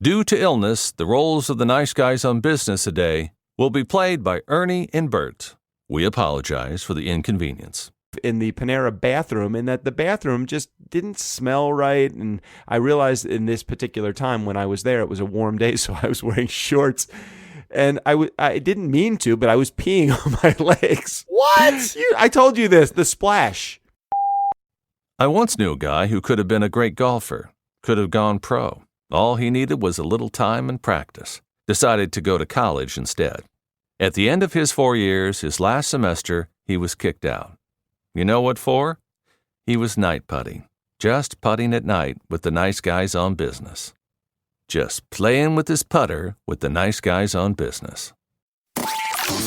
Due to illness, the roles of the nice guys on business today will be played by Ernie and Bert. We apologize for the inconvenience. In the Panera bathroom, and that the bathroom just didn't smell right. And I realized in this particular time when I was there, it was a warm day, so I was wearing shorts. And I didn't mean to, but I was peeing on my legs. What? I told you this, the splash. I once knew a guy who could have been a great golfer, could have gone pro. All he needed was a little time and practice. Decided to go to college instead. At the end of his 4 years, his last semester, he was kicked out. You know what for? He was night putting. Just putting at night with the nice guys on business. Just playing with his putter with the nice guys on business.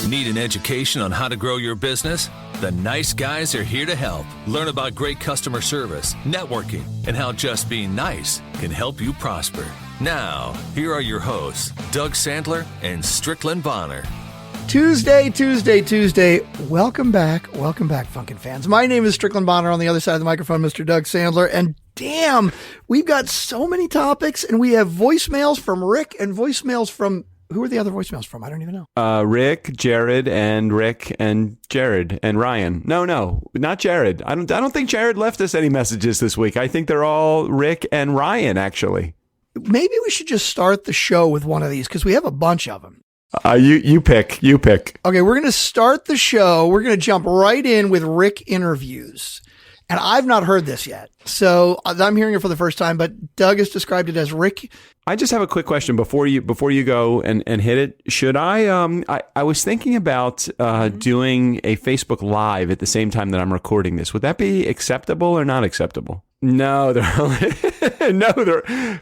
Need an education on how to grow your business? The nice guys are here to help. Learn about great customer service, networking, and how just being nice can help you prosper. Now, here are your hosts, Doug Sandler and Strickland Bonner. Tuesday. Welcome back, Funkin' fans. My name is Strickland Bonner. On the other side of the microphone, Mr. Doug Sandler. And damn, we've got so many topics, and we have voicemails from Rick and voicemails from... Who are the other voicemails from? I don't even know. Rick, Jared, and Rick, and Jared, and Ryan. No, not Jared. I don't think Jared left us any messages this week. I think they're all Rick and Ryan, actually. Maybe we should just start the show with one of these, because we have a bunch of them. You pick. Okay, we're going to start the show. We're going to jump right in with Rick interviews. And I've not heard this yet. So I'm hearing it for the first time, but Doug has described it as Rick. I just have a quick question before you go and hit it. Should I was thinking about doing a Facebook Live at the same time that I'm recording this. Would that be acceptable or not acceptable? No,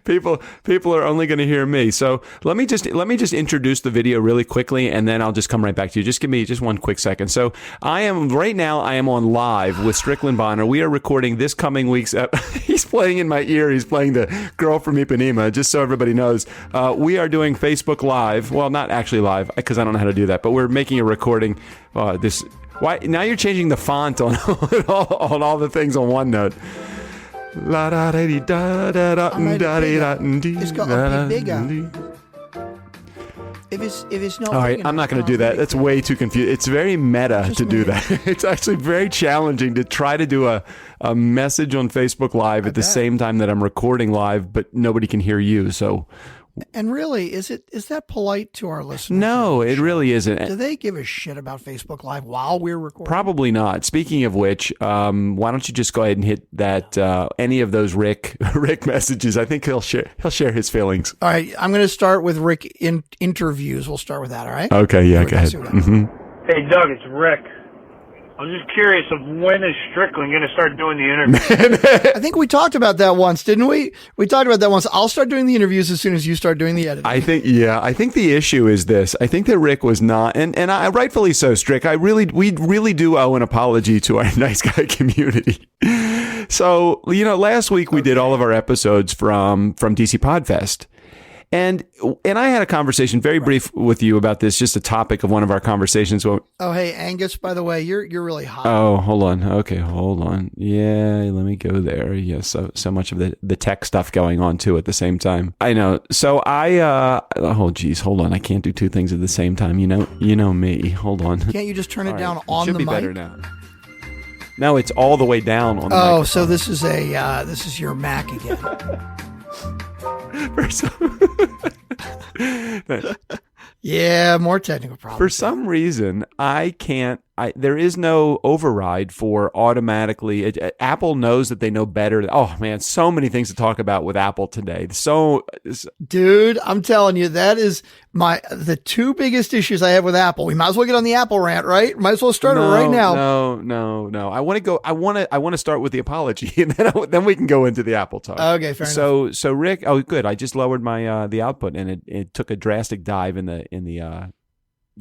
people are only going to hear me. So let me just introduce the video really quickly, and then I'll just come right back to you. Just give me just one quick second. So I am on live with Strickland Bonner. We are recording this coming week's. He's playing in my ear. He's playing the Girl from Ipanema. Just so everybody knows, we are doing Facebook Live. Well, not actually live because I don't know how to do that, but we're making a recording. Why now? You're changing the font on on all the things on OneNote. La da da da da da da da. It's got to be bigger. If it's not. All right, I'm not going to do that. That's way too confusing. It's very meta to do that. It's actually very challenging to try to do a message on Facebook Live at the same time that I'm recording live, but nobody can hear you. So. And really, is that polite to our listeners? No, it really isn't. Do they give a shit about Facebook Live while we're recording? Probably not. Speaking of which, why don't you just go ahead and hit that any of those Rick messages? I think he'll share his feelings. All right, I'm going to start with Rick in interviews. We'll start with that. All right. Okay. Yeah. Go ahead. Mm-hmm. Hey, Doug, it's Rick. I'm just curious of when is Strickland going to start doing the interviews? I think we talked about that once, didn't we? We talked about that once. I'll start doing the interviews as soon as you start doing the editing. I think the issue is this. I think that Rick was not, and I rightfully so, Strick. We really do owe an apology to our nice guy community. So, last week we did all of our episodes from DC Podfest. And I had a conversation very brief with you about this, just a topic of one of our conversations. Oh, hey, Angus, by the way, you're really hot. Oh, hold on. Okay, hold on. Yeah, let me go there. Yes, so much of the tech stuff going on too at the same time. I know. So hold on. I can't do two things at the same time. You know me. Hold on. Can't you just turn it down on the mic? Should be better now. No, it's all the way down on the microphone. So this is your Mac again. Yeah, more technical problems. For some reason, there is no override for automatically. Apple knows that they know better. Oh man, so many things to talk about with Apple today. Dude, I'm telling you, that is the two biggest issues I have with Apple. We might as well get on the Apple rant, right? Might as well start it right now. No. I want to start with the apology, and then we can go into the Apple talk. Okay, fair enough. So Rick, oh good, I just lowered my the output, and it took a drastic dive in the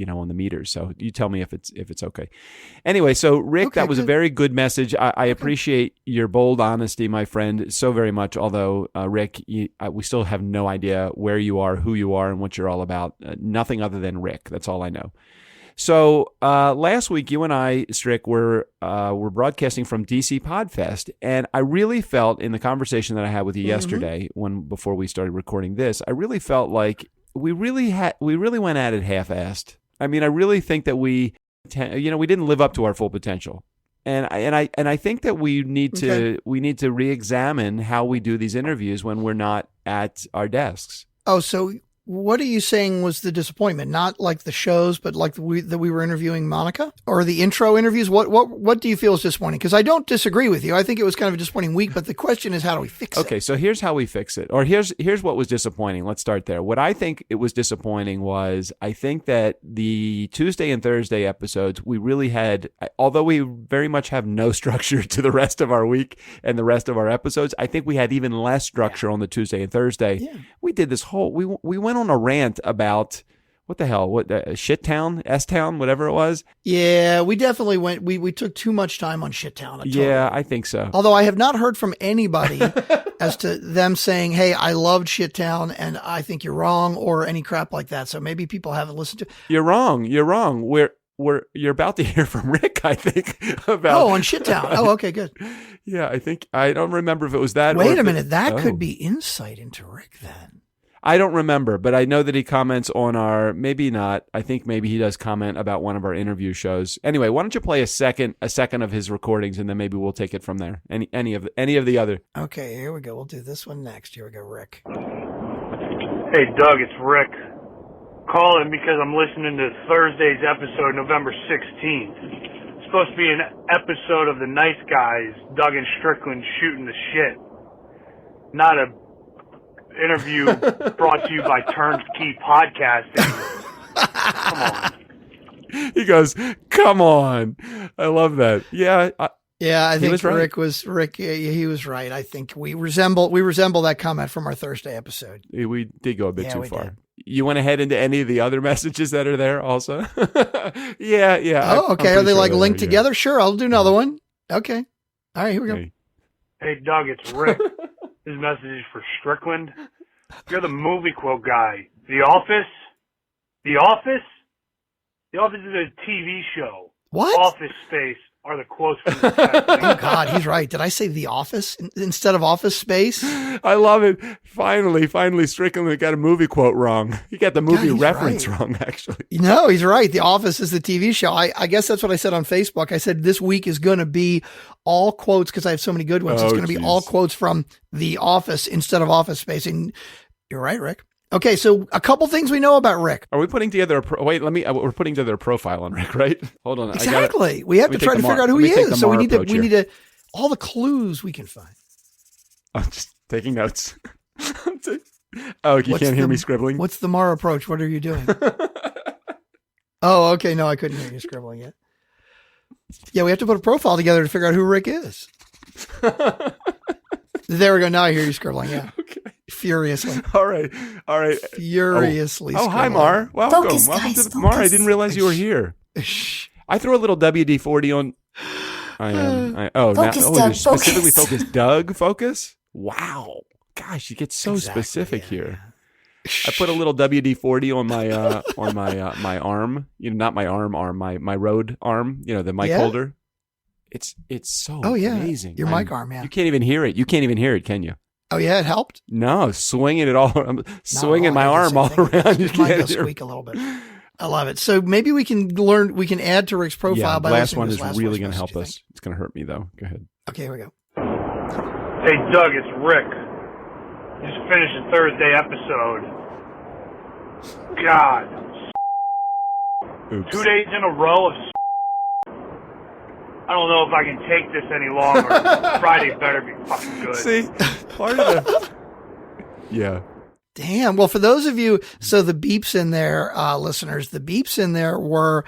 on the meters. So you tell me if it's okay. Anyway, so Rick, that was a very good message. I appreciate your bold honesty, my friend, so very much. Although, Rick, we still have no idea where you are, who you are, and what you're all about. Nothing other than Rick. That's all I know. So last week, you and I, Strick, were broadcasting from DC Podfest, and I really felt in the conversation that I had with you yesterday, before we started recording this, I really felt like we really went at it half-assed. I mean, I really think that we didn't live up to our full potential. And I think that we need to re-examine how we do these interviews when we're not at our desks. Oh, so what are you saying was the disappointment? Not like the shows, but like that we were interviewing Monica, or the intro interviews? What do you feel is disappointing? Because I don't disagree with you. I think it was kind of a disappointing week, but the question is, how do we fix it? Okay, so here's how we fix it. Or here's what was disappointing. Let's start there. What I think it was disappointing was, I think that the Tuesday and Thursday episodes, we really had, although we very much have no structure to the rest of our week and the rest of our episodes, I think we had even less structure on the Tuesday and Thursday. Yeah. We did this whole, we went on a rant about what the hell, Shit Town, S-Town, whatever it was. Yeah, we definitely went, we took too much time on Shit Town. Yeah, I think so. Although I have not heard from anybody as to them saying, hey, I loved Shit Town and I think you're wrong, or any crap like that. So maybe people haven't listened to. You're wrong. You're about to hear from Rick, I think, about. Oh, on Shit Town. Oh, okay, good. Yeah, I don't remember if it was that. Wait a minute. That could be insight into Rick then. I don't remember, but I know that he comments on our, maybe not, I think maybe he does comment about one of our interview shows. Anyway, why don't you play a second of his recordings, and then maybe we'll take it from there. Any of the other. Okay, here we go. We'll do this one next. Here we go, Rick. Hey, Doug, it's Rick. Calling because I'm listening to Thursday's episode, November 16th. It's supposed to be an episode of the Nice Guys, Doug and Strickland shooting the shit. Not a interview brought to you by Turnkey Podcasting. Come on. He goes, come on. I love that. Yeah. I think Rick was right. I think we resemble that comment from our Thursday episode. We did go a bit too far. Did. You want to head into any of the other messages that are there also? Yeah. Oh, okay. Are they like linked together? Sure. I'll do another one. Okay. All right, here we go. Hey, Doug, it's Rick. This message is for Strickland. You're the movie quote guy. The Office? The Office? The Office is a TV show. What? Office Space are the quotes from the set. Oh, God, he's right. Did I say The Office instead of Office Space? I love it. Finally, Strickland got a movie quote wrong. He got the movie reference wrong, actually. No, he's right. The Office is the TV show. I guess that's what I said on Facebook. I said this week is going to be all quotes, because I have so many good ones. It's going to be all quotes from The Office instead of Office Space. And you're right, Rick. Okay, so a couple things we know about Rick. Are we putting together we're putting together a profile on Rick, right? Hold on. Exactly. We have to try to figure out who he is. So we need to all the clues we can find. I'm just taking notes. Oh, you can't hear me scribbling? What's the Mar approach? What are you doing? Oh, okay. No, I couldn't hear you scribbling yet. Yeah, we have to put a profile together to figure out who Rick is. There we go. Now I hear you scribbling. Yeah. Okay. Furiously. All right. Furiously. Oh, hi, Mar. Welcome. Welcome to the Mar. I didn't realize you were here. I threw a little WD-40 on. I am. Specifically focused. Doug focus. Wow. Gosh, you get so specific here. I put a little WD-40 on my arm. Not my arm. My Rode arm. The mic holder. It's so amazing. Your mic arm, yeah. You can't even hear it. You can't even hear it, can you? Oh yeah, it helped. No, swinging it all. I'm swinging my arm all around. You can't squeak a little bit. I love it. So maybe we can add to Rick's profile by last one is really going to help us. It's going to hurt me though. Go ahead. Okay, here we go. Hey Doug, it's Rick. Just finished the Thursday episode. God. Oops. 2 days in a row of I don't know if I can take this any longer. Friday better be fucking good. See, part of the... Yeah. Damn. Well, for those of you, so the beeps in there, listeners, the beeps in there were,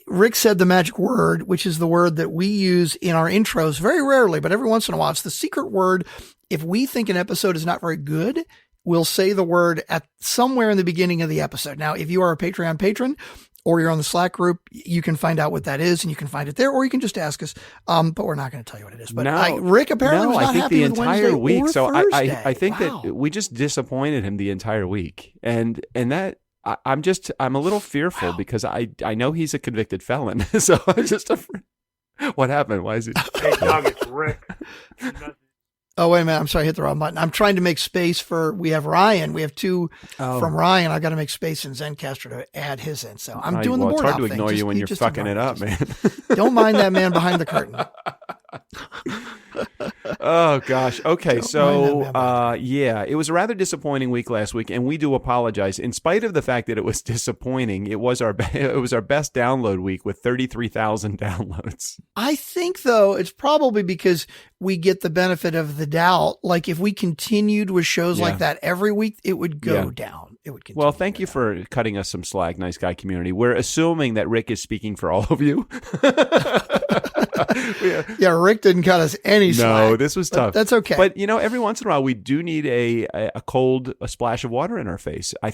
Rick said the magic word, which is the word that we use in our intros very rarely, but every once in a while. It's the secret word. If we think an episode is not very good, we'll say the word at somewhere in the beginning of the episode. Now, if you are a Patreon patron, or you're on the Slack group, you can find out what that is, and you can find it there, or you can just ask us. But we're not going to tell you what it is. But Rick apparently was not happy with Wednesday week. Or so Thursday. I think that we just disappointed him the entire week, and that I'm a little fearful because I know he's a convicted felon. So I'm just afraid. What happened? Why is it? Hey, Doug, it's Rick. Oh, wait a minute. I'm sorry. I hit the wrong button. I'm trying to make space we have Ryan. We have two from Ryan. I got to make space in Zencastr to add his in. So I'm doing the board. It's hard to ignore you when you're fucking it up, man. Don't mind that man behind the curtain. Oh gosh. Okay. So, it was a rather disappointing week last week, and we do apologize. In spite of the fact that it was disappointing, it was our best download week with 33,000 downloads. I think though it's probably because we get the benefit of the doubt. Like if we continued with shows like that every week, it would go down. It would continue. Well, thank you for cutting us some slack, nice guy community. We're assuming that Rick is speaking for all of you. Yeah, Rick didn't cut us any slack. No, this was tough. That's okay. But every once in a while, we do need a splash of water in our face. I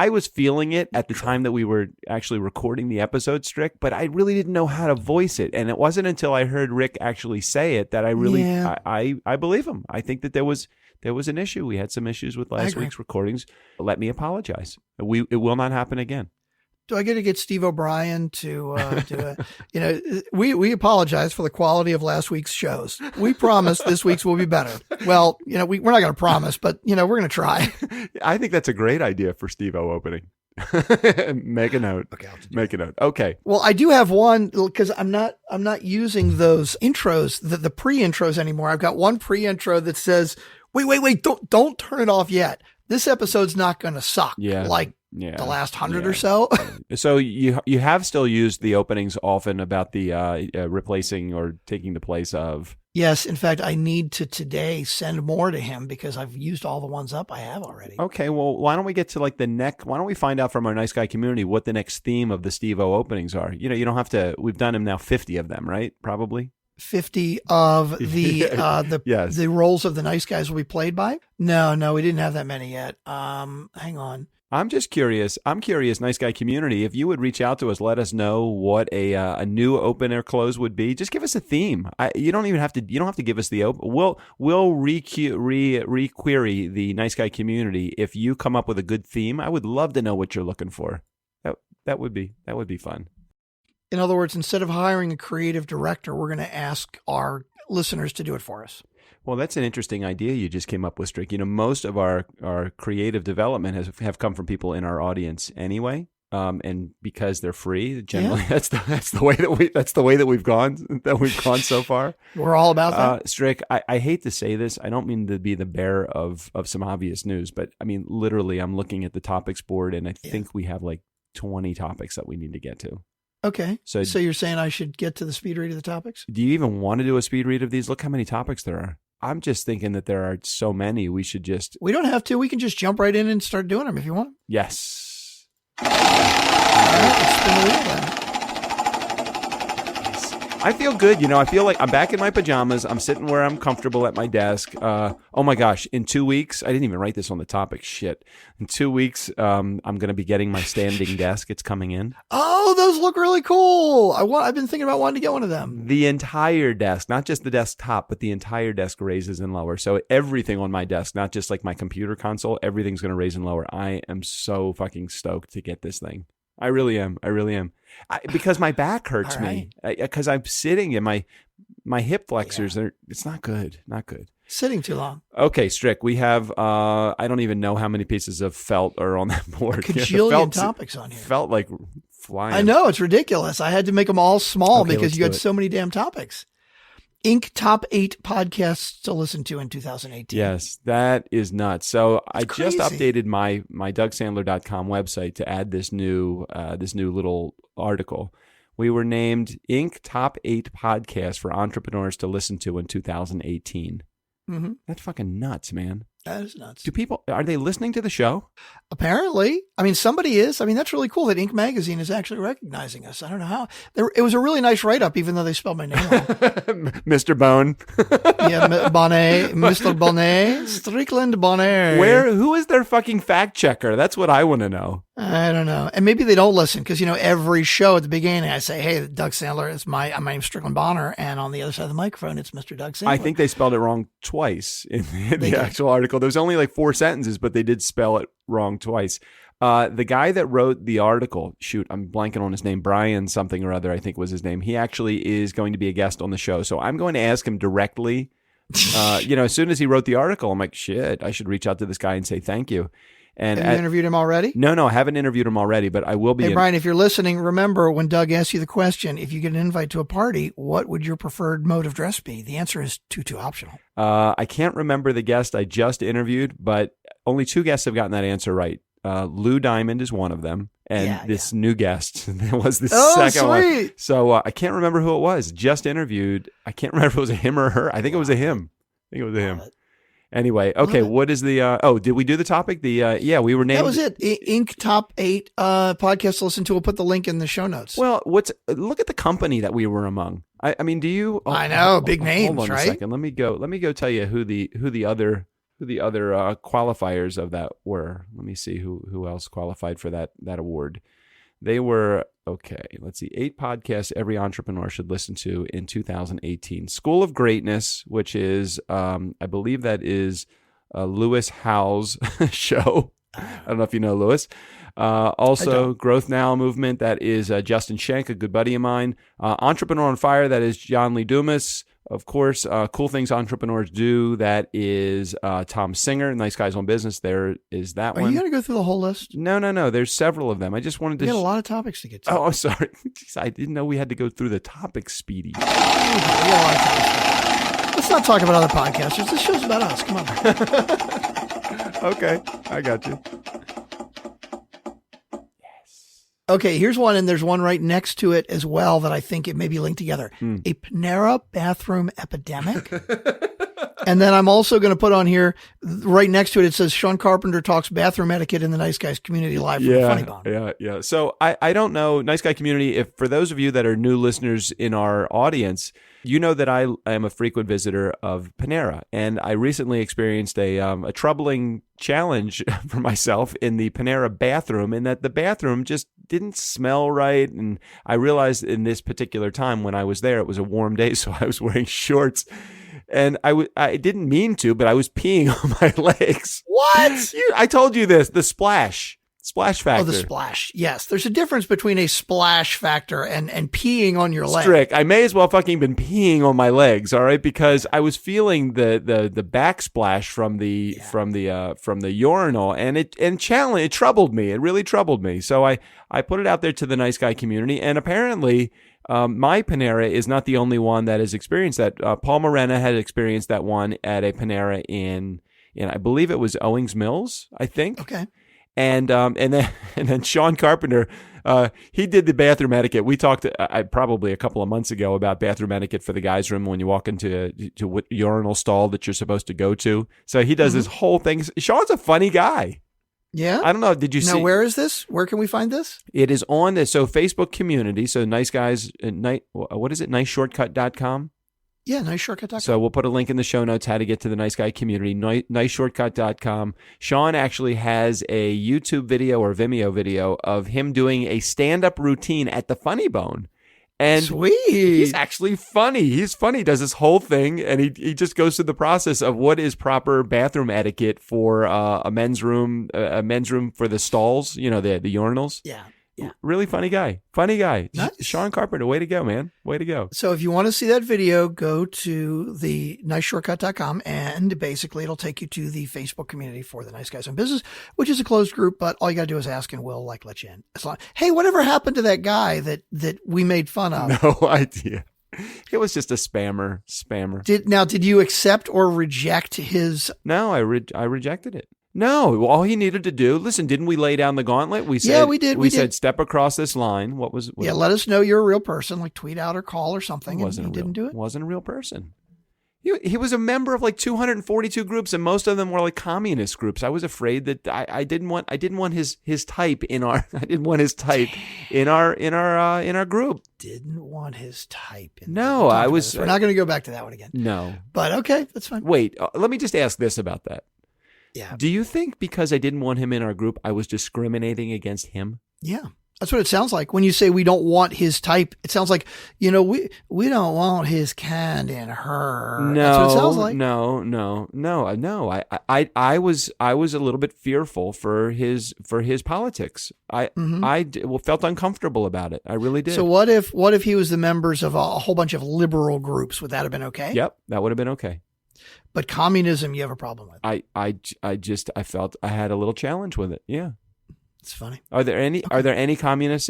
was feeling it at the time that we were actually recording the episode, Strick, but I really didn't know how to voice it. And it wasn't until I heard Rick actually say it that I really, I believe him. I think that there was an issue. We had some issues with last week's recordings. Let me apologize. It will not happen again. Do I get Steve O'Brien to do it? We apologize for the quality of last week's shows. We promise this week's will be better. Well, we're not going to promise, but we're going to try. I think that's a great idea for Steve-O opening. Make a note. Okay, make a note. Okay. Well, I do have one because I'm not using those intros, the pre-intros anymore. I've got one pre-intro that says, wait, don't turn it off yet. This episode's not going to suck. Yeah. The last 100 or so. So you have still used the openings often about the replacing or taking the place of. Yes. In fact, I need to today send more to him because I've used all the ones up I have already. Okay. Well, why don't we get to why don't we find out from our nice guy community what the next theme of the Steve-O openings are? You don't have to, we've done them now 50 of them, right? Probably. 50 of the roles of the nice guys will be played by? No, we didn't have that many yet. Hang on. I'm just curious. I'm curious, nice guy community, if you would reach out to us, let us know what a new open or close would be. Just give us a theme. You don't have to give us the open. We'll re-query the nice guy community if you come up with a good theme. I would love to know what you're looking for. That would be fun. In other words, instead of hiring a creative director, we're going to ask our listeners to do it for us. Well, that's an interesting idea you just came up with, Strick. Most of our creative development have come from people in our audience anyway, and because they're free, generally that's the way that we've gone so far. We're all about that. Strick, I hate to say this, I don't mean to be the bearer of some obvious news, but I mean literally, I'm looking at the topics board, and I think we have like 20 topics that we need to get to. Okay. So you're saying I should get to the speed read of the topics? Do you even want to do a speed read of these? Look how many topics there are. I'm just thinking that there are so many. We don't have to. We can just jump right in and start doing them if you want. Yes. All right, let's spin the wheel then. I feel good. I feel like I'm back in my pajamas. I'm sitting where I'm comfortable at my desk. Oh my gosh. In 2 weeks, I didn't even write this on the topic. Shit. In 2 weeks, I'm going to be getting my standing desk. It's coming in. Oh, those look really cool. I've been thinking about wanting to get one of them. The entire desk, not just the desktop, but the entire desk raises and lower. So everything on my desk, not just like my computer console, everything's going to raise and lower. I am so fucking stoked to get this thing. I really am. Because my back hurts me. Because I'm sitting and my hip flexors, it's not good. Not good. Sitting too long. Okay, Strick, we have, I don't even know how many pieces of felt are on that board. A cajillion topics on here. Felt like flying. I know, it's ridiculous. I had to make them all small because you had so many damn topics. Inc. Top 8 podcasts to listen to in 2018. Yes, that is nuts. So I just updated my DougSandler.com website to add this new little article. We were named Inc. Top 8 podcasts for entrepreneurs to listen to in 2018. Mm-hmm. That's fucking nuts, man. That is nuts. Are they listening to the show? Apparently. I mean, somebody is. I mean, that's really cool that Inc. Magazine is actually recognizing us. I don't know how. It was a really nice write-up, even though they spelled my name wrong. Mr. Bone. Yeah, Bonnet. Mr. Bonnet. Strickland Bonnet. Who is their fucking fact checker? That's what I want to know. I don't know. And maybe they don't listen because, every show at the beginning I say, hey, Doug Sandler is my name's Strickland Bonner. And on the other side of the microphone, it's Mr. Doug Sandler. I think they spelled it wrong twice in the actual article. There's only like 4 sentences, but they did spell it wrong twice. The guy that wrote the article, shoot, I'm blanking on his name, Brian something or other, I think was his name. He actually is going to be a guest on the show. So I'm going to ask him directly. As soon as he wrote the article, I'm like, shit, I should reach out to this guy and say thank you. And have you interviewed him already? No, I haven't interviewed him already, but I will be. Hey, Brian, if you're listening, remember when Doug asked you the question, if you get an invite to a party, what would your preferred mode of dress be? The answer is tutu optional. I can't remember the guest I just interviewed, but only 2 guests have gotten that answer right. Lou Diamond is one of them, and this new guest was the second one. So I can't remember who it was. Just interviewed. I can't remember if it was a him or her. I think it was a him. Anyway, okay. What is the? Did we do the topic? We were named. That was it. Inc. Top 8 podcast to listen to. We'll put the link in the show notes. Well, look at the company that we were among. I mean, do you? I know, big names, hold on right? a second. Let me go tell you who the other qualifiers of that were. Let me see who else qualified for that award. They were, okay, let's see, 8 podcasts every entrepreneur should listen to in 2018. School of Greatness, which is, I believe that is Lewis Howes' show. I don't know if you know Lewis. Also, Growth Now movement, that is Justin Schenk, a good buddy of mine. Entrepreneur on Fire, that is John Lee Dumas. Of course, Cool Things Entrepreneurs Do, that is Tom Singer. Nice Guys on Business, there is that one. Are you going to go through the whole list? No. There's several of them. I just wanted to... We got a lot of topics to get to. Oh, sorry. Jeez, I didn't know we had to go through the topics, Speedy. We got a lot of topics. Let's not talk about other podcasters. This show's about us. Come on. Okay, I got you. Okay, here's one, and there's one right next to it as well that I think it may be linked together. A Panera bathroom epidemic. And then I'm also going to put on here, right next to it, it says Sean Carpenter talks bathroom etiquette in the Nice Guys community live from the Funny Bone. Yeah. So I don't know, Nice Guy community, if for those of you that are new listeners in our audience, you know that I am a frequent visitor of Panera, and I recently experienced a troubling challenge for myself in the Panera bathroom, in that the bathroom just didn't smell right. And I realized in this particular time when I was there, it was a warm day, so I was wearing shorts. And I didn't mean to, but I was peeing on my legs. What? I told you this, the splash factor. Oh, the splash. Yes. There's a difference between a splash factor and peeing on your leg. Strick, I may as well fucking been peeing on my legs, all right? Because I was feeling the backsplash from the urinal, and it troubled me. It really troubled me. So I put it out there to the Nice Guy community, and apparently my Panera is not the only one that has experienced that. Paul Morena had experienced that one at a Panera in I believe it was Owings Mills, I think. Okay. And then Sean Carpenter, he did the bathroom etiquette. We talked probably a couple of months ago about bathroom etiquette for the guys' room when you walk into what urinal stall that you're supposed to go to. So he does this whole thing. Sean's a funny guy. Yeah. I don't know. Did you see? Now, where is this? Where can we find this? It is on this. So Facebook community. So Nice Guys, what is it? NiceShortcut.com. Yeah, NiceShortcut.com. So we'll put a link in the show notes how to get to the Nice Guy community, NiceShortcut.com. Sean actually has a YouTube video or Vimeo video of him doing a stand-up routine at the Funny Bone. And Sweet. He's actually funny. He's funny. He does this whole thing, and he just goes through the process of what is proper bathroom etiquette for a men's room for the stalls, the urinals. Yeah. Really funny guy. Nice. Sean Carpenter, way to go, man. Way to go. So if you want to see that video, go to the niceshortcut.com, and basically it'll take you to the Facebook community for the Nice Guys on Business, which is a closed group, but all you got to do is ask and we'll let you in. Hey, whatever happened to that guy that we made fun of? No idea. It was just a spammer. Did you accept or reject his? No, I rejected it. No, all he needed to do, listen, didn't we lay down the gauntlet? We said, we did. We said, step across this line. What let us know you're a real person, like tweet out or call or something. And he didn't do it. Wasn't a real person. He was a member of like 242 groups, and most of them were like communist groups. I was afraid that I didn't want his type in our in our group. Didn't want his type. No, I was. We're not going to go back to that one again. No, but okay, that's fine. Wait, let me just ask this about that. Yeah. Do you think because I didn't want him in our group, I was discriminating against him? Yeah. That's what it sounds like. When you say we don't want his type, it sounds like, we don't want his kind in her. No, that's what it sounds like. No. I was a little bit fearful for his politics. I felt uncomfortable about it. I really did. So what if he was the members of a whole bunch of liberal groups? Would that have been okay? Yep, that would have been okay. But communism, you have a problem with. I felt I had a little challenge with it. Yeah. It's funny. Are there any communists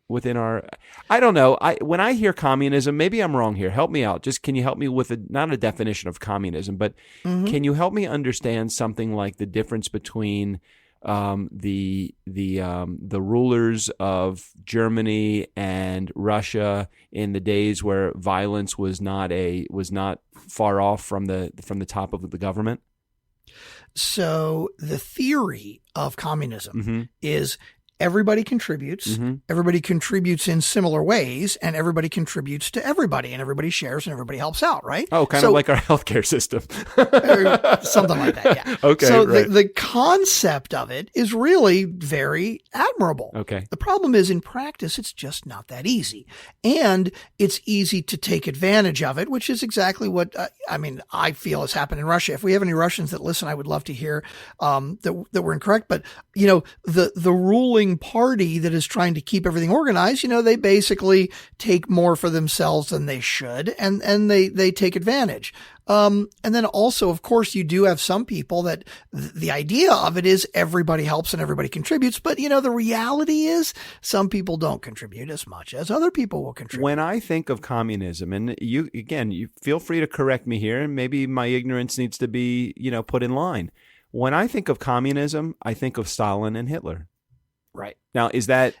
within our? I don't know. When I hear communism, maybe I'm wrong here. Help me out. Just can you help me with not a definition of communism, but can you help me understand something like the difference between the rulers of Germany and Russia in the days where violence was not far off from the top of the government? So the theory of communism is everybody contributes. Everybody contributes in similar ways, and everybody contributes to everybody, and everybody shares, and everybody helps out, right? Oh, kind of like our healthcare system. Something like that, yeah. Okay, so right. the concept of it is really very admirable. Okay. The problem is in practice, it's just not that easy. And it's easy to take advantage of it, which is exactly what, I feel has happened in Russia. If we have any Russians that listen, I would love to hear that we're incorrect. But, the ruling party that is trying to keep everything organized, they basically take more for themselves than they should, and they take advantage. And then also, of course, you do have some people that the idea of it is everybody helps and everybody contributes. But, the reality is some people don't contribute as much as other people will contribute. When I think of communism, and you feel free to correct me here, and maybe my ignorance needs to be, put in line. When I think of communism, I think of Stalin and Hitler. Right. Now, is that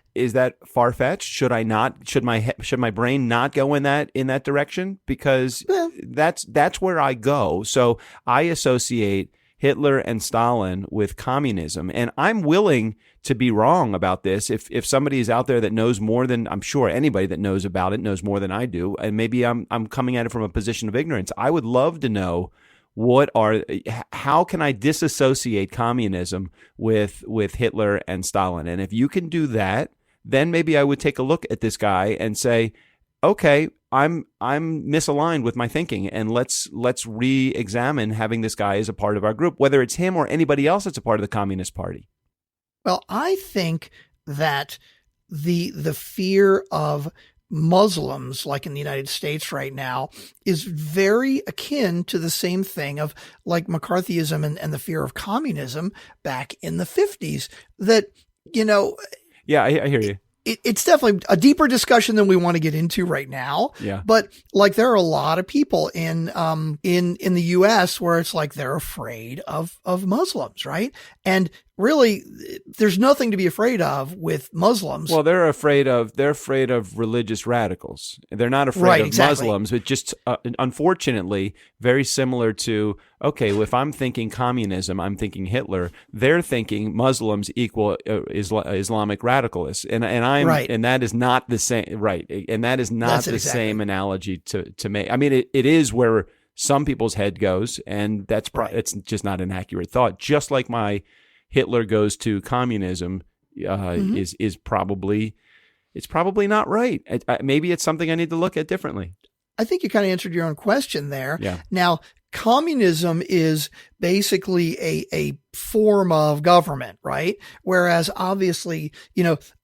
far-fetched? Should my brain not go in that direction? Because that's where I go. So I associate Hitler and Stalin with communism, and I'm willing to be wrong about this. If somebody is out there that knows more than, I'm sure anybody that knows about it knows more than I do, and maybe I'm coming at it from a position of ignorance. I would love to know how can I disassociate communism with Hitler and Stalin? And if you can do that, then maybe I would take a look at this guy and say, okay, I'm misaligned with my thinking, and let's re-examine having this guy as a part of our group, whether it's him or anybody else that's a part of the Communist Party. Well, I think that the fear of Muslims, like in the United States right now, is very akin to the same thing of like McCarthyism and the fear of communism back in the 50s. That, Yeah, I hear you. It's definitely a deeper discussion than we want to get into right now. Yeah. But like there are a lot of people in the US where it's like they're afraid of Muslims, right? And really, there's nothing to be afraid of with Muslims. Well, they're afraid of religious radicals. They're not afraid of Muslims, but just unfortunately, very similar to, okay, if I'm thinking communism, I'm thinking Hitler. They're thinking Muslims equal Islamic radicalists, and I'm right. And that is not the same, right? And that is not the same analogy to make. I mean, it is where some people's head goes, and it's just not an accurate thought. Just like my Hitler goes to communism is probably not right. Maybe it's something I need to look at differently. I think you kind of answered your own question there. Yeah. Now, communism is basically a form of government, right? Whereas obviously,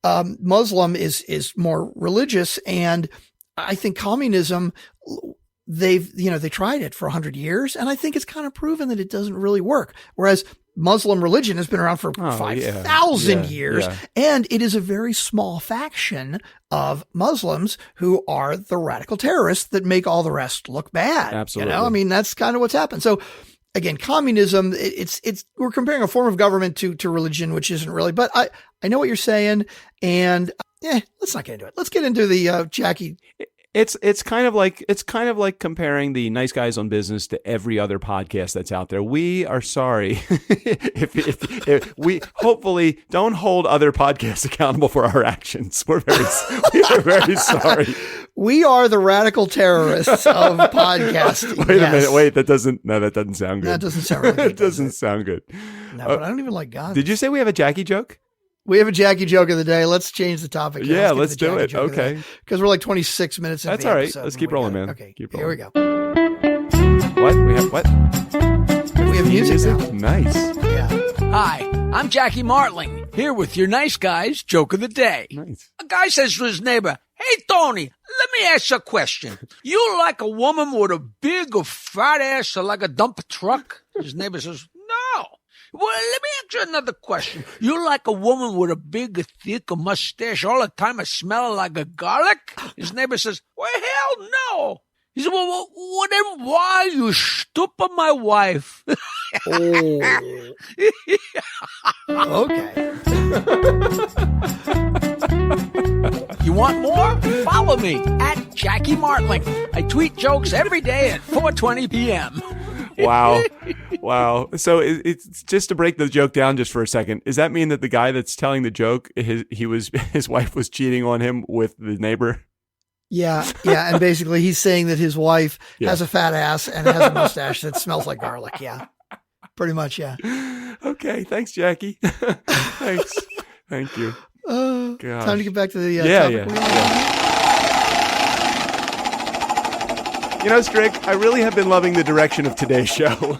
Muslim is more religious, and I think communism, they tried it for 100 years, and I think it's kind of proven that it doesn't really work. Whereas Muslim religion has been around for 5,000 years, and it is a very small faction of Muslims who are the radical terrorists that make all the rest look bad. Absolutely. That's kind of what's happened. So again, communism, it's we're comparing a form of government to religion, which isn't really, but I know what you're saying, and let's not get into it. Let's get into the Jackie. It's kind of like comparing the Nice Guys on Business to every other podcast that's out there. We are sorry if we hopefully don't hold other podcasts accountable for our actions. We are very sorry. We are the radical terrorists of podcasting. Wait a minute. Wait, that doesn't sound good. That doesn't sound really good. It doesn't sound good. No, but I don't even like guns. Did you say we have a Jackie joke? We have a Jackie joke of the day. Let's change the topic. Yeah, let's do it. Okay. Because we're like 26 minutes into That's the all right. episode. Let's keep rolling, man. Okay, keep here we rolling. go. What? We have what? We have music now. Nice. Yeah. Hi, I'm Jackie Martling, here with your Nice Guys joke of the day. Nice. A guy says to his neighbor, "Hey, Tony, let me ask you a question. You like a woman with a big or fat ass or like a dump truck?" His neighbor says, "No." "Well, let me ask you another question. You like a woman with a big, thick mustache all the time and smell like a garlic?" His neighbor says, "Well, hell no." He said, "Well, then why you stupid my wife?" Oh. Okay. You want more? Follow me at Jackie Martling. I tweet jokes every day at 4:20 p.m. Wow. So it's just to break the joke down just for a second. Does that mean that the guy that's telling the joke, his wife was cheating on him with the neighbor? Yeah. And basically he's saying that his wife has a fat ass and has a mustache that smells like garlic. Yeah. Pretty much, yeah. Okay. Thanks, Jackie. Thanks. Thank you. Time to get back to the topic. You know, Strick, I really have been loving the direction of today's show.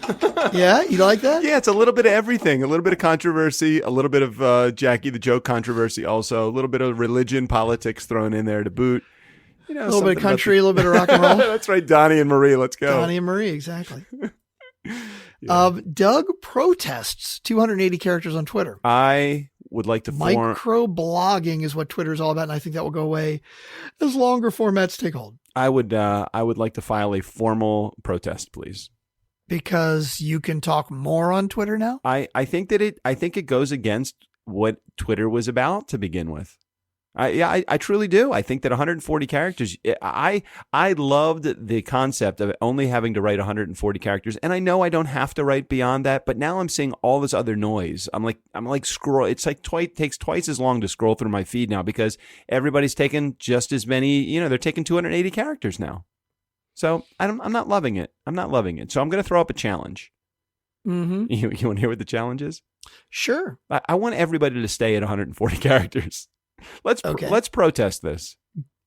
Yeah? You like that? Yeah, it's a little bit of everything. A little bit of controversy, a little bit of Jackie the joke controversy also, a little bit of religion, politics thrown in there to boot. You know, A little bit of country, a little bit of rock and roll. That's right, Donnie and Marie. Let's go. Donnie and Marie, exactly. Doug protests 280 characters on Twitter. I would like to Micro-blogging is what Twitter is all about, and I think that will go away as longer formats take hold. I would like to file a formal protest, please. Because you can talk more on Twitter now? I think it goes against what Twitter was about to begin with. I truly do. I think that 140 characters, I loved the concept of only having to write 140 characters. And I know I don't have to write beyond that, but now I'm seeing all this other noise. I'm like scroll. It's like takes twice as long to scroll through my feed now because everybody's taking just as many, they're taking 280 characters now. So I'm not loving it. I'm not loving it. So I'm going to throw up a challenge. Mm-hmm. You want to hear what the challenge is? Sure. I want everybody to stay at 140 characters. Let's protest this.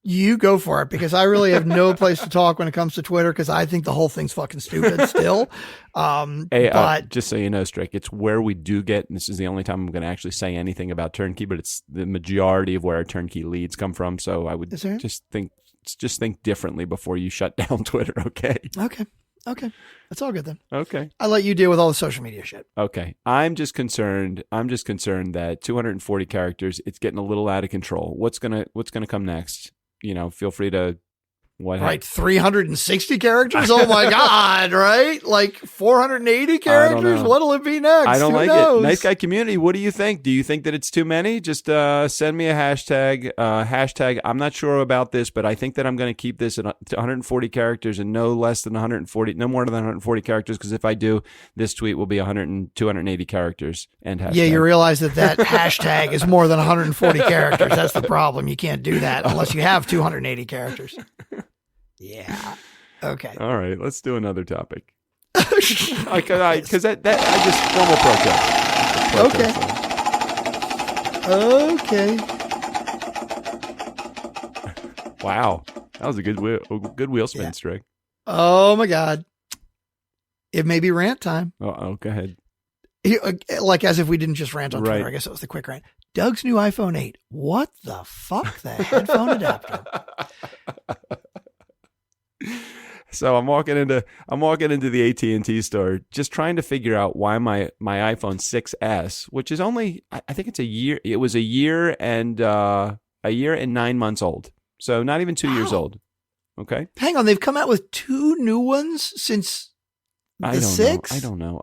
You go for it because I really have no place to talk when it comes to Twitter because I think the whole thing's fucking stupid still. But just so you know, Strick, it's where we do get, and this is the only time I'm going to actually say anything about Turnkey, but it's the majority of where our Turnkey leads come from. So I would just think differently before you shut down Twitter. Okay. Okay. That's all good then. Okay. I'll let you deal with all the social media shit. Okay. I'm just concerned that 240 characters, it's getting a little out of control. What's gonna come next? Feel free to Right, 360 characters? Oh my God, right? Like 480 characters? What'll it be next? I don't Who like knows? it. Nice Guy community, what do you think? Do you think that it's too many? Just send me a hashtag. I'm not sure about this, but I think that I'm going to keep this at 140 characters and no more than 140 characters, because if I do, this tweet will be 280 characters. And hashtag. Yeah, you realize that hashtag is more than 140 characters. That's the problem. You can't do that unless you have 280 characters. Yeah. Okay. All right. Let's do another topic. Because that I just formal protest. Okay. Wow. That was a good wheel spin, Strick. Oh my God. It may be rant time. Oh, go ahead. Like as if we didn't just rant on Twitter. Right. I guess it was the quick rant. Doug's new iPhone 8. What the fuck? The headphone adapter. So I'm walking into the AT&T store, just trying to figure out why my iPhone 6S, which is only, I think it's a year. It was a year and 9 months old, so not even 2 years old. Okay, hang on, they've come out with 2 new ones since I don't 6? know. I don't know.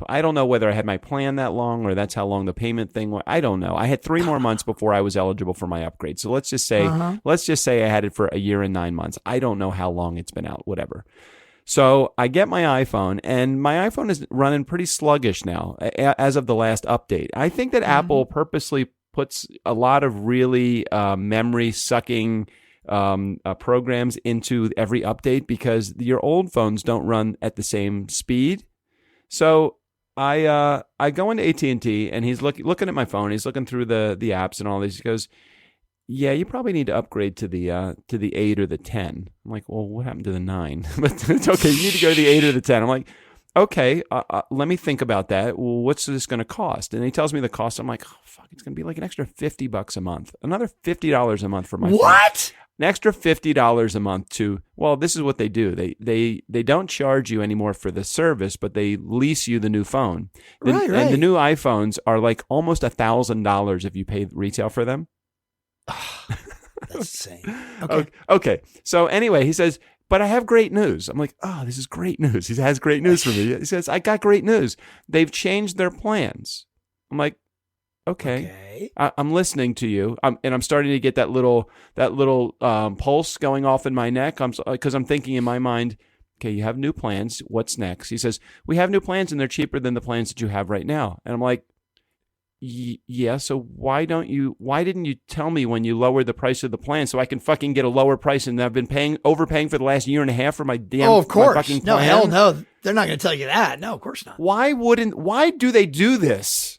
I don't know whether I had my plan that long or that's how long the payment thing was. I don't know. I had 3 more months before I was eligible for my upgrade. So let's just say I had it for a year and 9 months. I don't know how long it's been out, whatever. So I get my iPhone, and my iPhone is running pretty sluggish now as of the last update. I think that Apple purposely puts a lot of really memory-sucking programs into every update because your old phones don't run at the same speed. So I go into AT&T, and he's looking at my phone. He's looking through the apps and all these. He goes, "Yeah, you probably need to upgrade to the 8 or the 10. I'm like, "Well, what happened to the 9?" But it's okay. You need to go to the 8 or the 10. I'm like, "Okay, let me think about that. Well, what's this going to cost?" And he tells me the cost. I'm like, "Oh, fuck, it's going to be like an extra $50 a month. Another $50 a month for my phone." What? An extra $50 a month to, well, this is what they do. They don't charge you anymore for the service, but they lease you the new phone. Right. And the new iPhones are like almost $1,000 if you pay retail for them. That's insane. Okay. So anyway, he says, "But I have great news." I'm like, "Oh, this is great news." He has great news for me. He says, "I got great news. They've changed their plans." I'm like, okay. I'm listening to you. And I'm starting to get that little pulse going off in my neck. Because I'm thinking in my mind, okay, you have new plans. What's next? He says, "We have new plans and they're cheaper than the plans that you have right now." And I'm like, yeah, so why didn't you tell me when you lowered the price of the plan so I can fucking get a lower price? And I've been overpaying for the last year and a half for my damn of course. my fucking No, plan. hell no. They're not going to tell you that. No, of course not. Why do they do this?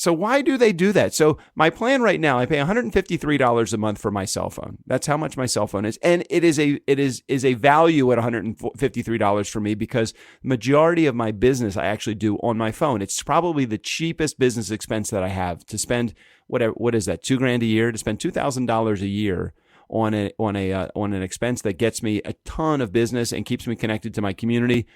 So why do they do that? So my plan right now, I pay $153 a month for my cell phone. That's how much my cell phone is. And it is a value at $153 for me because majority of my business I actually do on my phone. It's probably the cheapest business expense that I have to spend what is that? $2,000 a year to spend $2,000 a year on an expense that gets me a ton of business and keeps me connected to my community.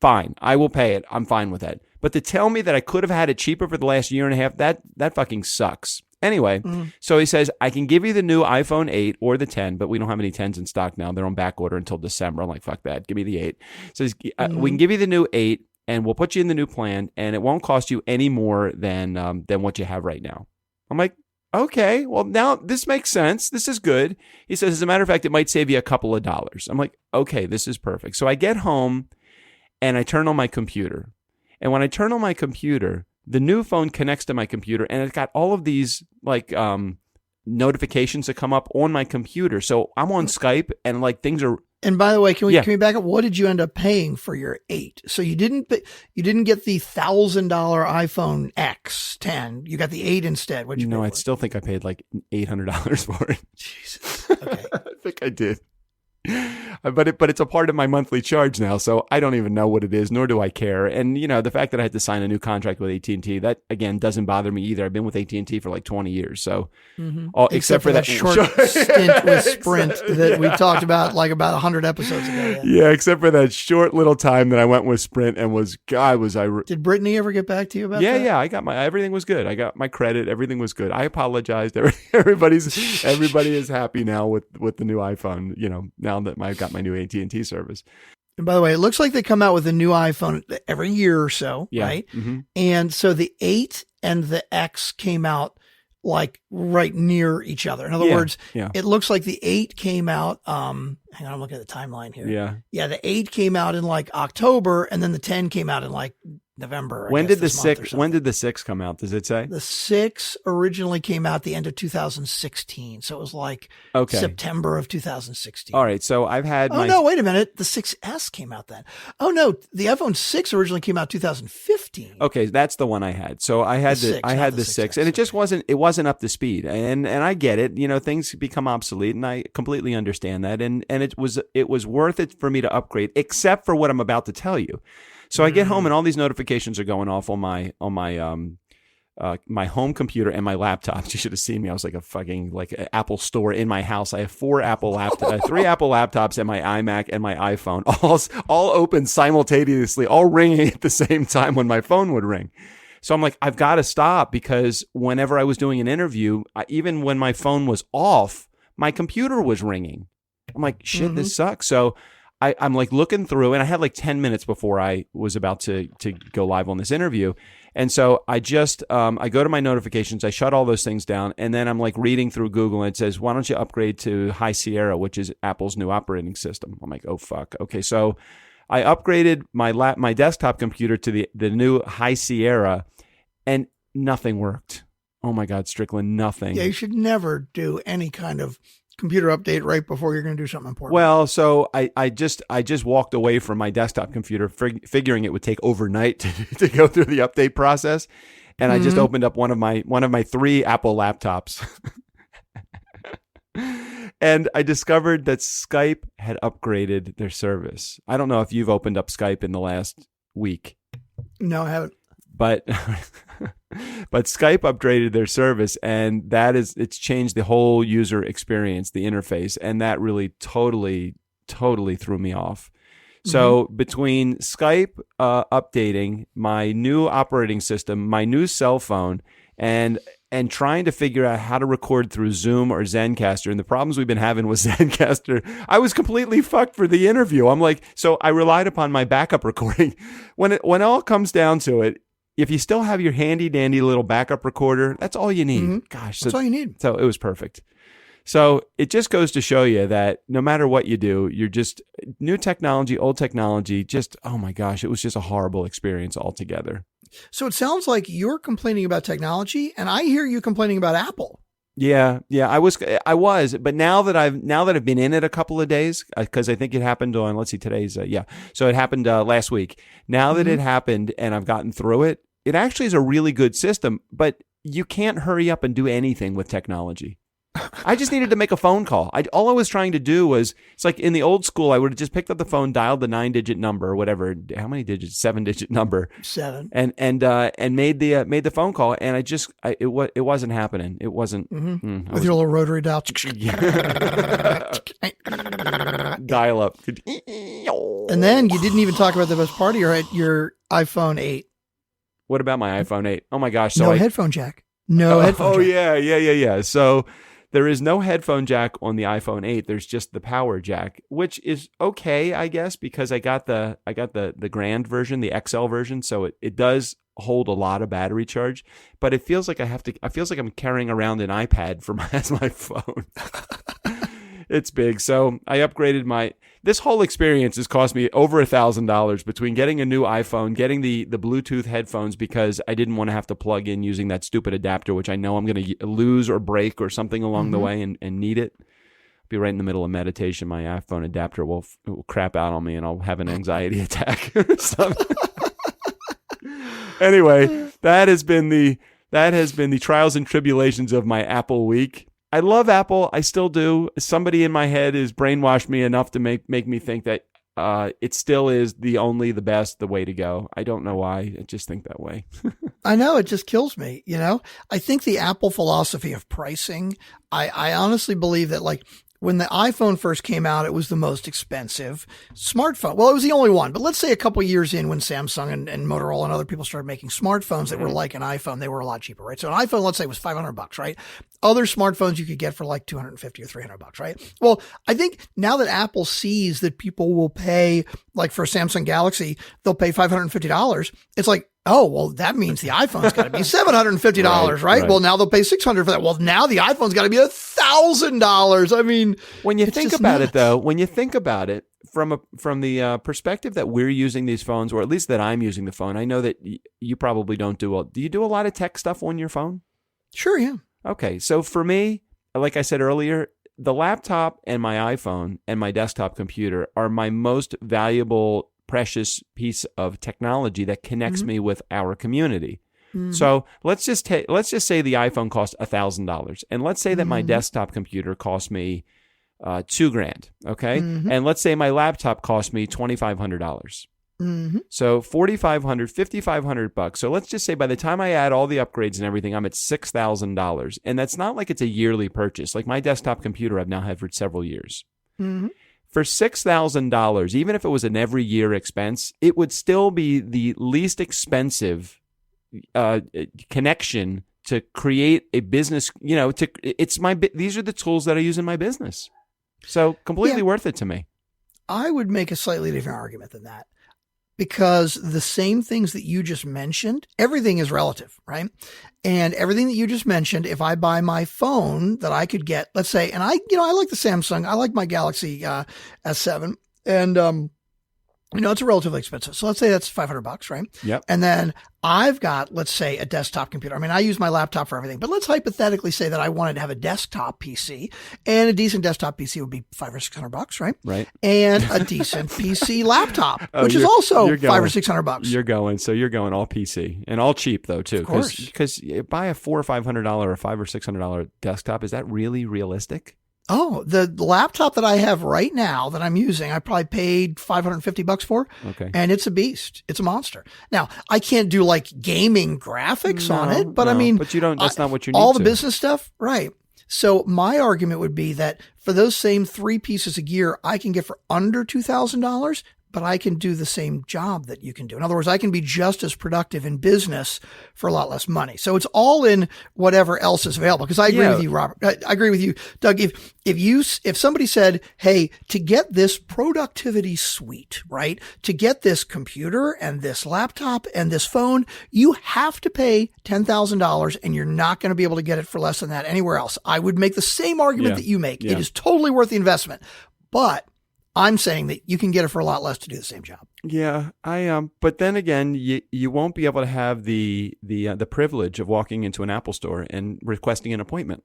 Fine. I will pay it. I'm fine with that. But to tell me that I could have had it cheaper for the last year and a half, that fucking sucks. Anyway, so he says, "I can give you the new iPhone 8 or the 10, but we don't have any 10s in stock now. They're on back order until December." I'm like, fuck that. Give me the 8. Says, "We can give you the new 8 and we'll put you in the new plan and it won't cost you any more than what you have right now." I'm like, okay, well, now this makes sense. This is good. He says, "As a matter of fact, it might save you a couple of dollars." I'm like, okay, this is perfect. So I get home and I turn on my computer. And when I turn on my computer, the new phone connects to my computer, and it's got all of these like notifications that come up on my computer. So I'm on Skype, and like things are. And by the way, can we back up? What did you end up paying for your 8? So you didn't get the $1,000 iPhone X10. You got the 8 instead. What'd you pay for I it? still think I paid like $800 for it. Jesus. Okay. I think I did. But it's a part of my monthly charge now, so I don't even know what it is, nor do I care. And the fact that I had to sign a new contract with AT&T, that again doesn't bother me either. I've been with AT&T for like 20 years, so except for that short stint with Sprint that we talked about like about 100 episodes ago. Yeah, except for that short little time that I went with Sprint and Did Brittany ever get back to you about that? Yeah, I got everything was good. I got my credit, everything was good. I apologized. Everybody is happy now with the new iPhone. Now that I've got my new AT&T service. And by the way, it looks like they come out with a new iPhone every year or so, right? Mm-hmm. And so the 8 and the X came out like right near each other. In other words, it looks like the 8 came out, hang on, I'm looking at the timeline here. Yeah, the 8 came out in like October, and then the 10 came out in like November. When did the 6 come out? Does it say? The 6 originally came out the end of 2016. So it was like September of 2016. All right. So I've had no, wait a minute. The 6S came out then. Oh no, the iPhone 6 originally came out 2015. Okay, that's the one I had. So I had the 6 and it just wasn't up to speed. And I get it. Things become obsolete, and I completely understand that. And it was worth it for me to upgrade, except for what I'm about to tell you. So I get home and all these notifications are going off on my my home computer and my laptops. You should have seen me. I was like a fucking Apple store in my house. I have 3 Apple laptops and my iMac and my iPhone, all open simultaneously, all ringing at the same time when my phone would ring. So I'm like, I've got to stop, because whenever I was doing an interview, even when my phone was off, my computer was ringing. I'm like, shit, this sucks. So I'm like looking through, and I had like 10 minutes before I was about to go live on this interview. And so I just, I go to my notifications, I shut all those things down, and then I'm like reading through Google, and it says, why don't you upgrade to High Sierra, which is Apple's new operating system? I'm like, oh, fuck. Okay, so I upgraded my desktop computer to the new High Sierra, and nothing worked. Oh my God, Strickland, nothing. Yeah, you should never do any kind of computer update right before you're going to do something important. Well, so I just walked away from my desktop computer, figuring it would take overnight to go through the update process, and I just opened up one of my 3 Apple laptops, and I discovered that Skype had upgraded their service. I don't know if you've opened up Skype in the last week. No, I haven't. But Skype upgraded their service, and it's changed the whole user experience, the interface, and that really totally threw me off. So between Skype updating, my new operating system, my new cell phone, and trying to figure out how to record through Zoom or Zencaster, and the problems we've been having with Zencaster, I was completely fucked for the interview. I'm like, so I relied upon my backup recording. When it all comes down to it, if you still have your handy dandy little backup recorder, that's all you need. Gosh, that's all you need. So it was perfect. So it just goes to show you that no matter what you do, you're just new technology, old technology, just, oh my gosh, it was just a horrible experience altogether. So it sounds like you're complaining about technology, and I hear you complaining about Apple. Yeah, I was, but now that I've been in it a couple of days, because I think it happened on, let's see, today's, so it happened last week. Now that it happened and I've gotten through it, it actually is a really good system, but you can't hurry up and do anything with technology. I just needed to make a phone call. All I was trying to do was, it's like in the old school, I would have just picked up the phone, dialed the 9-digit number or whatever. How many digits? 7-digit number. 7. And made the phone call, and it wasn't happening. It wasn't. With your little rotary dial. Dial up. And then you didn't even talk about the best part of your iPhone 8. What about my iPhone 8? Oh my gosh. So headphone jack. No headphone jack. Yeah. So there is no headphone jack on the iPhone 8. There's just the power jack, which is okay, I guess, because I got the grand version, the XL version, so it does hold a lot of battery charge, but it feels like I'm carrying around an iPad as my phone. It's big. So I upgraded this whole experience has cost me over $1,000 between getting a new iPhone, getting the Bluetooth headphones because I didn't want to have to plug in using that stupid adapter, which I know I'm going to lose or break or something along the way and need it. Be right in the middle of meditation. My iPhone adapter will crap out on me and I'll have an anxiety attack or something. Anyway, that has been the trials and tribulations of my Apple week. I love Apple. I still do. Somebody in my head has brainwashed me enough to make me think that it still is the best, the way to go. I don't know why. I just think that way. I know. It just kills me. I think the Apple philosophy of pricing, I honestly believe that when the iPhone first came out, it was the most expensive smartphone. Well, it was the only one, but let's say a couple of years in when Samsung and Motorola and other people started making smartphones that were like an iPhone, they were a lot cheaper, right? So an iPhone, let's say, was $500, right? Other smartphones you could get for like $250 or $300, right? Well, I think now that Apple sees that people will pay, like for a Samsung Galaxy, they'll pay $550. It's like, oh, well, that means the iPhone's got to be $750, right? Well, now they'll pay $600 for that. Well, now the iPhone's got to be $1,000. I mean, when you think about it, though, from the perspective that we're using these phones, or at least that I'm using the phone, I know that you probably don't do you do a lot of tech stuff on your phone? Sure, yeah. Okay, so for me, like I said earlier, the laptop and my iPhone and my desktop computer are my most valuable, precious piece of technology that connects me with our community. So let's just say the iPhone cost $1,000, and let's say that my desktop computer cost me $2,000. Okay, and let's say my laptop cost me $2,500. So $4,500, $5,500. So let's just say by the time I add all the upgrades and everything, I'm at $6,000, and that's not like it's a yearly purchase. Like my desktop computer, I've now had for several years. For $6,000, even if it was an every year expense, it would still be the least expensive connection to create a business. These are the tools that I use in my business. So completely worth it to me. I would make a slightly different argument than that, because the same things that you just mentioned, everything is relative, right? And everything that you just mentioned, if I buy my phone that I could get, let's say, and I like the Samsung, I like my Galaxy S7, and it's a relatively expensive. So let's say that's $500, right? Yep. And then I've got, let's say, a desktop computer. I mean, I use my laptop for everything, but let's hypothetically say that I wanted to have a desktop PC, and a decent desktop PC would be $500 or $600, right? Right. And a decent PC laptop, which is also $500 or $600. You're going all PC and all cheap though too. Of course. Because buy a $400 or $500 or $500 or $600 desktop. Is that really realistic? Oh, the laptop that I have right now that I'm using, I probably paid $550 for. Okay. And it's a beast. It's a monster. Now, I can't do like gaming graphics on it, but I mean, but you don't, that's not what you need all the to. business stuff. Right. So my argument would be that for those same 3 pieces of gear, I can get for under $2,000, but I can do the same job that you can do. In other words, I can be just as productive in business for a lot less money. So it's all in whatever else is available. Because I agree with you, Robert. I agree with you, Doug. If somebody said, hey, to get this productivity suite, right, to get this computer and this laptop and this phone, you have to pay $10,000 and you're not going to be able to get it for less than that anywhere else. I would make the same argument that you make. Yeah. It is totally worth the investment. But I'm saying that you can get it for a lot less to do the same job. Yeah, but then again, you won't be able to have the privilege of walking into an Apple store and requesting an appointment.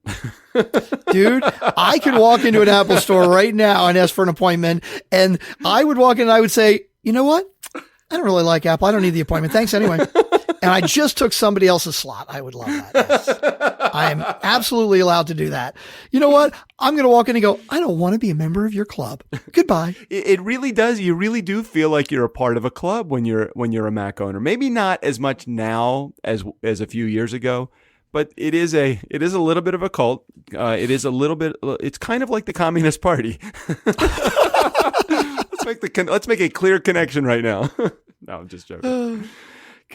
Dude, I could walk into an Apple store right now and ask for an appointment, and I would walk in and I would say, you know what? I don't really like Apple. I don't need the appointment. Thanks anyway. And I just took somebody else's slot. I would love that. Yes. I am absolutely allowed to do that. You know what? I'm going to walk in and go, I don't want to be a member of your club. Goodbye. It really does. You really do feel like you're a part of a club when you're a Mac owner. Maybe not as much now as a few years ago, but it is a little bit of a cult. It's kind of like the Communist Party. Let's make a clear connection right now. No, I'm just joking.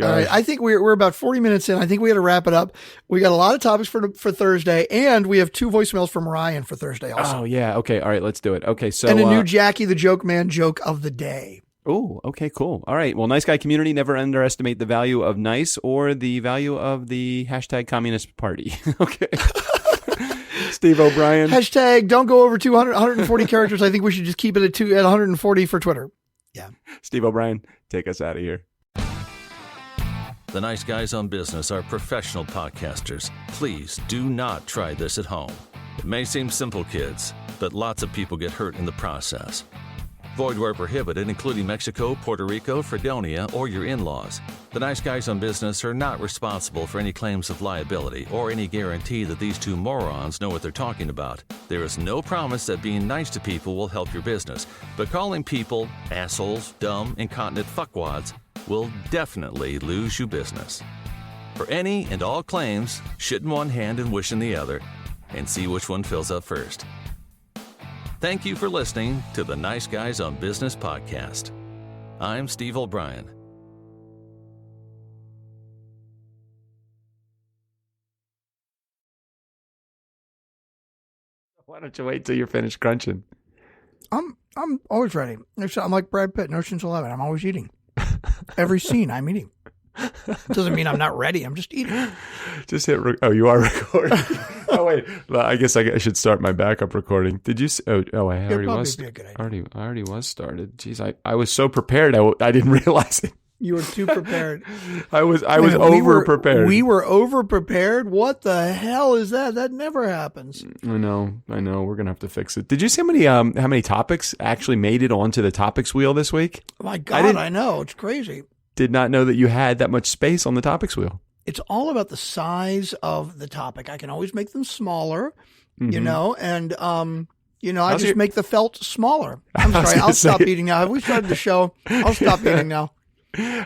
All right. I think we're about 40 minutes in. I think we got to wrap it up. We got a lot of topics for Thursday, and we have 2 voicemails from Ryan for Thursday also. Oh, yeah. Okay. All right. Let's do it. Okay. So, and a new Jackie the Joke Man joke of the day. Oh, okay, cool. All right. Well, nice guy community, never underestimate the value of nice or the value of the hashtag Communist Party. Okay. Steve O'Brien. Hashtag don't go over 140 characters. I think we should just keep it at 140 for Twitter. Yeah. Steve O'Brien, take us out of here. The Nice Guys on Business are professional podcasters. Please do not try this at home. It may seem simple, kids, but lots of people get hurt in the process. Void where prohibited, including Mexico, Puerto Rico, Fredonia, or your in-laws. The Nice Guys on Business are not responsible for any claims of liability or any guarantee that these 2 morons know what they're talking about. There is no promise that being nice to people will help your business, but calling people assholes, dumb, incontinent fuckwads will definitely lose you business. For any and all claims, shit in one hand and wish in the other, and see which one fills up first. Thank you for listening to the Nice Guys on Business podcast. I'm Steve O'Brien. Why don't you wait till you're finished crunching? I'm always ready. I'm like Brad Pitt in Ocean's 11. I'm always eating. Every scene I'm eating. Doesn't mean I'm not ready. I'm just eating. Just hit. You are recording. Oh wait. Well, I guess I should start my backup recording. Did you? I already was. Already was started. Jeez, I was so prepared. I didn't realize it. You were too prepared. I was over prepared. We were over prepared. What the hell is that? That never happens. I know. We're gonna have to fix it. Did you see how many topics actually made it onto the topics wheel this week? Oh my God, I know. It's crazy. Did not know that you had that much space on the topics wheel. It's all about the size of the topic. I can always make them smaller, and I just make the felt smaller. I'm sorry. I'll stop eating now. Have we started the show? I'll stop eating now.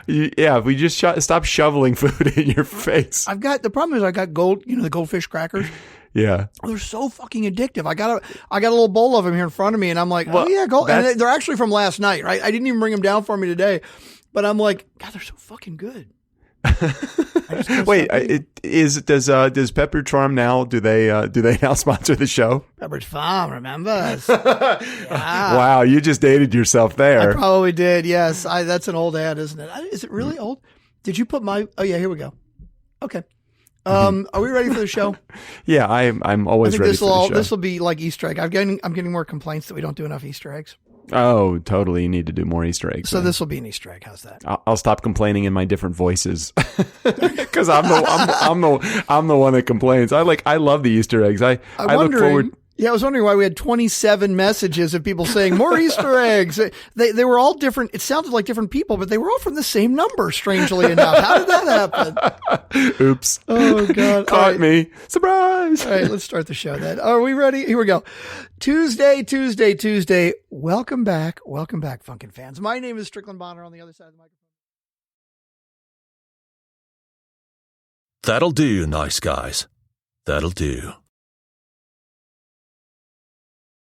Yeah, we just stop shoveling food in your face. The problem is I got the goldfish crackers. Yeah. They're so fucking addictive. I got a little bowl of them here in front of me, and I'm like, oh yeah, gold. And they're actually from last night, right? I didn't even bring them down for me today, but I'm like, God, they're so fucking good. Wait, does Pepperidge Farm now? Do they now sponsor the show? Pepperidge Farm, remember? Yeah. Wow, you just dated yourself there. I probably did. Yes, that's an old ad, isn't it? Is it really old? Did you put my? Oh yeah, here we go. Okay. Are we ready for the show? Yeah, I'm always ready for the show. This will be like Easter egg. I'm getting more complaints that we don't do enough Easter eggs. Oh, totally. You need to do more Easter eggs. So this will be an Easter egg. How's that? I'll stop complaining in my different voices because I'm the one that complains. I love the Easter eggs. I look forward. Yeah, I was wondering why we had 27 messages of people saying more Easter eggs. They were all different. It sounded like different people, but they were all from the same number, strangely enough. How did that happen? Oops. Oh, God. Caught me. Surprise. All right, let's start the show then. Are we ready? Here we go. Tuesday. Welcome back, Funkin' fans. My name is Strickland Bonner on the other side of the microphone. That'll do, nice guys. That'll do.